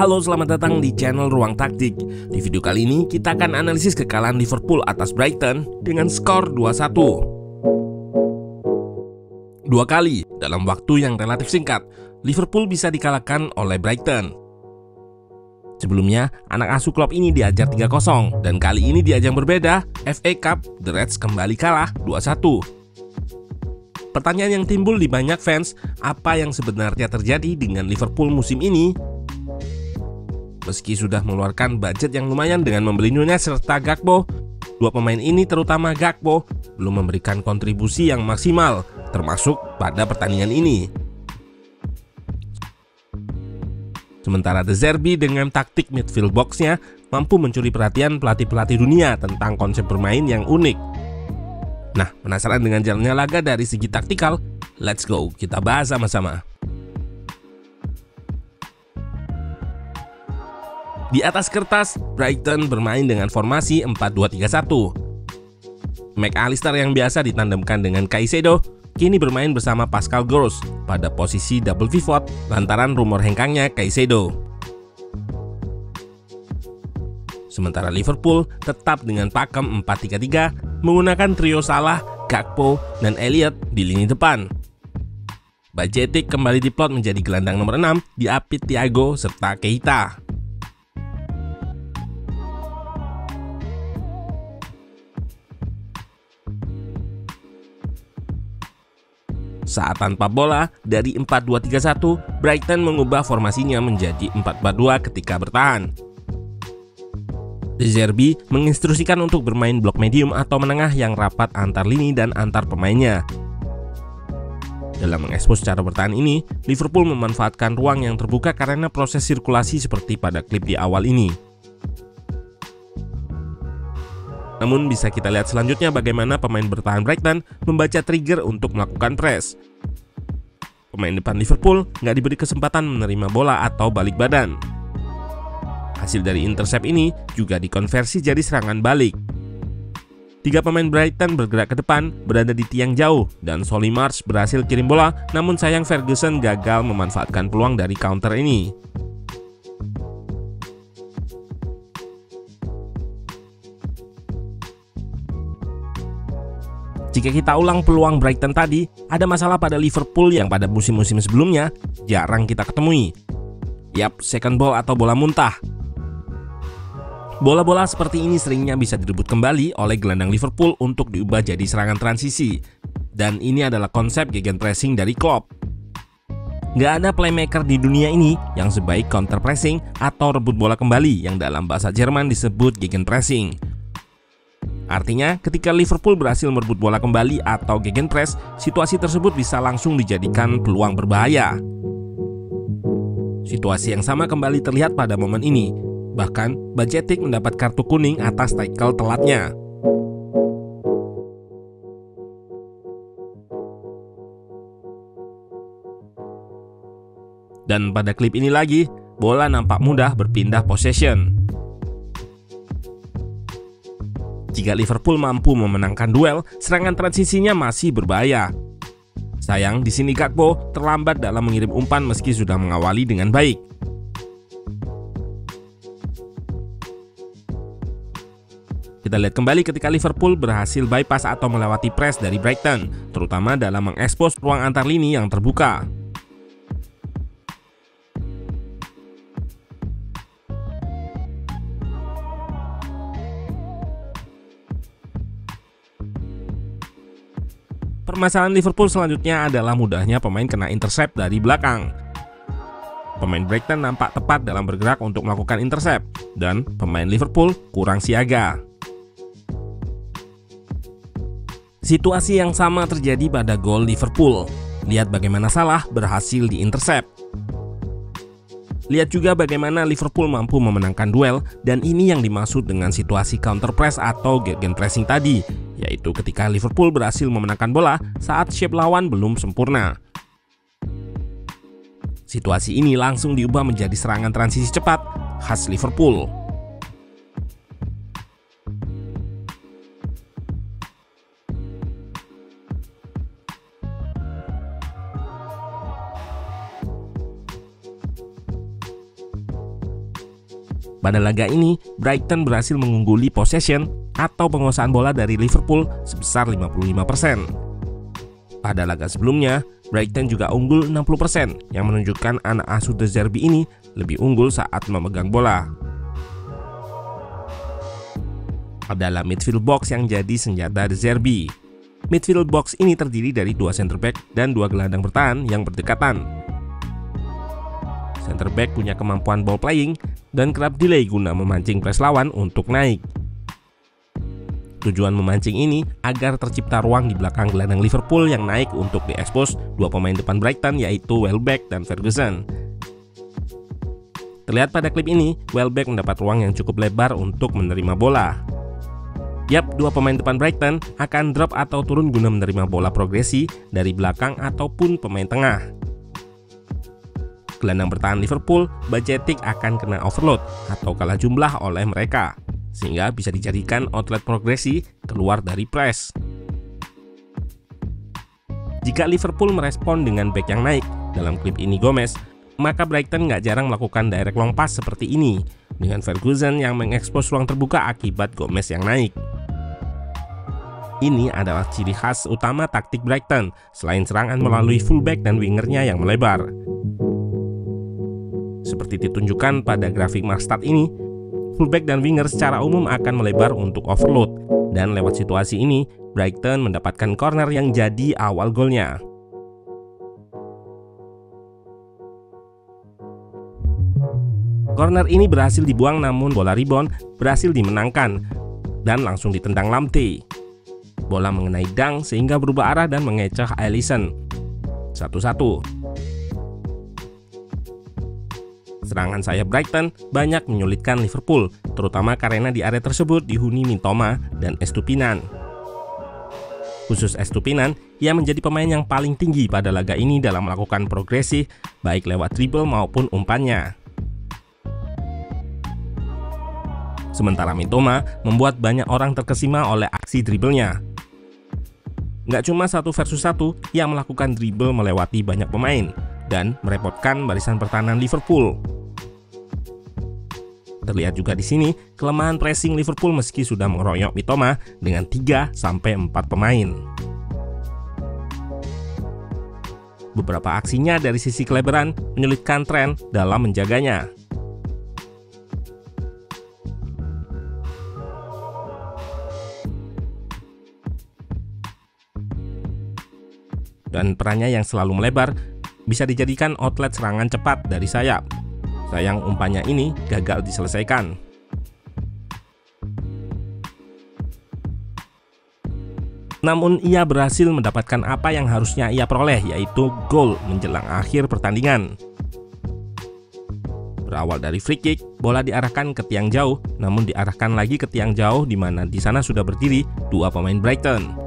Halo, selamat datang di channel Ruang Taktik. Di video kali ini kita akan analisis kekalahan Liverpool atas Brighton dengan skor 2-1. Dua kali dalam waktu yang relatif singkat, Liverpool bisa dikalahkan oleh Brighton. Sebelumnya, anak asuh Klopp ini diajar 3-0 dan kali ini di ajang berbeda, FA Cup, The Reds kembali kalah 2-1. Pertanyaan yang timbul di banyak fans, apa yang sebenarnya terjadi dengan Liverpool musim ini? Meski sudah mengeluarkan budget yang lumayan dengan membeli Nunez serta Gakpo, dua pemain ini terutama Gakpo belum memberikan kontribusi yang maksimal, termasuk pada pertandingan ini. Sementara De Zerbi dengan taktik midfield box-nya mampu mencuri perhatian pelatih-pelatih dunia tentang konsep bermain yang unik. Nah, penasaran dengan jalannya laga dari segi taktikal? Let's go, kita bahas sama-sama. Di atas kertas, Brighton bermain dengan formasi 4-2-3-1. McAllister yang biasa ditandemkan dengan Caicedo kini bermain bersama Pascal Gross pada posisi double pivot lantaran rumor hengkangnya Caicedo. Sementara Liverpool tetap dengan pakem 4-3-3 menggunakan trio Salah, Gakpo, dan Elliott di lini depan. Bajcetic kembali diplot menjadi gelandang nomor 6 diapit Thiago serta Keita. Saat tanpa bola, dari 4-2-3-1, Brighton mengubah formasinya menjadi 4-4-2 ketika bertahan. De Zerbi menginstruksikan untuk bermain blok medium atau menengah yang rapat antar lini dan antar pemainnya. Dalam mengekspos cara bertahan ini, Liverpool memanfaatkan ruang yang terbuka karena proses sirkulasi seperti pada klip di awal ini. Namun bisa kita lihat selanjutnya bagaimana pemain bertahan Brighton membaca trigger untuk melakukan press. Pemain depan Liverpool nggak diberi kesempatan menerima bola atau balik badan. Hasil dari intercept ini juga dikonversi jadi serangan balik. Tiga pemain Brighton bergerak ke depan, berada di tiang jauh, dan Solly March berhasil kirim bola, namun sayang Ferguson gagal memanfaatkan peluang dari counter ini. Jika kita ulang peluang Brighton tadi, ada masalah pada Liverpool yang pada musim-musim sebelumnya jarang kita ketemui. Yap, second ball atau bola muntah. Bola-bola seperti ini seringnya bisa direbut kembali oleh gelandang Liverpool untuk diubah jadi serangan transisi. Dan ini adalah konsep gegenpressing dari Klopp. Nggak ada playmaker di dunia ini yang sebaik counter pressing atau rebut bola kembali yang dalam bahasa Jerman disebut gegenpressing. Artinya, ketika Liverpool berhasil merebut bola kembali atau gegenpress, situasi tersebut bisa langsung dijadikan peluang berbahaya. Situasi yang sama kembali terlihat pada momen ini. Bahkan, Bajcetic mendapat kartu kuning atas tackle telatnya. Dan pada klip ini lagi, bola nampak mudah berpindah possession. Jika Liverpool mampu memenangkan duel, serangan transisinya masih berbahaya. Sayang, di sini Gakpo terlambat dalam mengirim umpan meski sudah mengawali dengan baik. Kita lihat kembali ketika Liverpool berhasil bypass atau melewati press dari Brighton, terutama dalam mengekspos ruang antar lini yang terbuka. Permasalahan Liverpool selanjutnya adalah mudahnya pemain kena intercept dari belakang. Pemain Brighton nampak tepat dalam bergerak untuk melakukan intercept, dan pemain Liverpool kurang siaga. Situasi yang sama terjadi pada gol Liverpool. Lihat bagaimana Salah berhasil diintercept. Lihat juga bagaimana Liverpool mampu memenangkan duel, dan ini yang dimaksud dengan situasi counter press atau gegenpressing tadi, yaitu ketika Liverpool berhasil memenangkan bola saat shape lawan belum sempurna. Situasi ini langsung diubah menjadi serangan transisi cepat khas Liverpool. Pada laga ini, Brighton berhasil mengungguli possession atau penguasaan bola dari Liverpool sebesar 55%. Pada laga sebelumnya, Brighton juga unggul 60%, yang menunjukkan anak asuh De Zerbi ini lebih unggul saat memegang bola. Adalah midfield box yang jadi senjata De Zerbi. Midfield box ini terdiri dari 2 center back dan 2 gelandang bertahan yang berdekatan. Center back punya kemampuan ball playing dan kerap delay guna memancing press lawan untuk naik. Tujuan memancing ini agar tercipta ruang di belakang gelandang Liverpool yang naik untuk diekspos 2 pemain depan Brighton, yaitu Welbeck dan Ferguson. Terlihat pada klip ini, Welbeck mendapat ruang yang cukup lebar untuk menerima bola. Yap, 2 pemain depan Brighton akan drop atau turun guna menerima bola progresi dari belakang ataupun pemain tengah. Gelandang bertahan Liverpool, Bajcetic akan kena overload atau kalah jumlah oleh mereka, sehingga bisa dijadikan outlet progresi keluar dari press. Jika Liverpool merespon dengan back yang naik, dalam klip ini Gomez, maka Brighton nggak jarang melakukan direct long pass seperti ini, dengan Ferguson yang mengekspos ruang terbuka akibat Gomez yang naik. Ini adalah ciri khas utama taktik Brighton, selain serangan melalui fullback dan wingernya yang melebar. Seperti ditunjukkan pada grafik Markstad ini, fullback dan winger secara umum akan melebar untuk overload, dan lewat situasi ini, Brighton mendapatkan corner yang jadi awal golnya. Corner ini berhasil dibuang, namun bola rebound berhasil dimenangkan dan langsung ditendang Lamptey. Bola mengenai dang sehingga berubah arah dan mengecoh Alisson. 1-1. Serangan sayap Brighton banyak menyulitkan Liverpool, terutama karena di area tersebut dihuni Mitoma dan Estupinan. Khusus Estupinan, ia menjadi pemain yang paling tinggi pada laga ini dalam melakukan progresi, baik lewat dribble maupun umpannya. Sementara Mitoma membuat banyak orang terkesima oleh aksi dribblenya. Nggak cuma 1 versus 1, ia melakukan dribble melewati banyak pemain dan merepotkan barisan pertahanan Liverpool. Terlihat juga di sini kelemahan pressing Liverpool meski sudah mengeroyok Mitoma dengan 3-4 pemain. Beberapa aksinya dari sisi kelebaran menyulitkan Trent dalam menjaganya. Dan perannya yang selalu melebar bisa dijadikan outlet serangan cepat dari sayap. Sayang umpannya ini gagal diselesaikan. Namun ia berhasil mendapatkan apa yang harusnya ia peroleh, yaitu gol menjelang akhir pertandingan. Berawal dari free kick, bola diarahkan ke tiang jauh, namun diarahkan lagi ke tiang jauh di mana di sana sudah berdiri 2 pemain Brighton.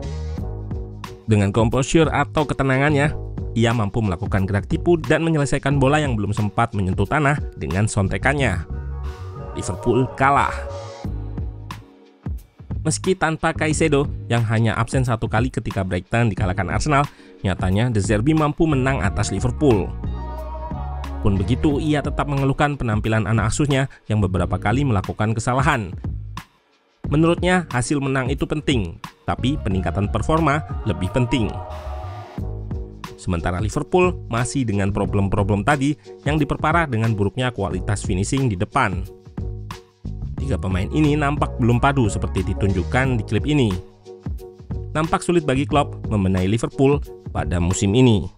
Dengan composure atau ketenangannya, ia mampu melakukan gerak tipu dan menyelesaikan bola yang belum sempat menyentuh tanah dengan sontekannya. Liverpool kalah. Meski tanpa Caicedo yang hanya absen 1 kali ketika Brighton dikalahkan Arsenal, nyatanya De Zerbi mampu menang atas Liverpool. Pun begitu, ia tetap mengeluhkan penampilan anak asuhnya yang beberapa kali melakukan kesalahan. Menurutnya, hasil menang itu penting, tapi peningkatan performa lebih penting. Sementara Liverpool masih dengan problem-problem tadi yang diperparah dengan buruknya kualitas finishing di depan. 3 pemain ini nampak belum padu seperti ditunjukkan di klip ini. Nampak sulit bagi Klopp membenahi Liverpool pada musim ini.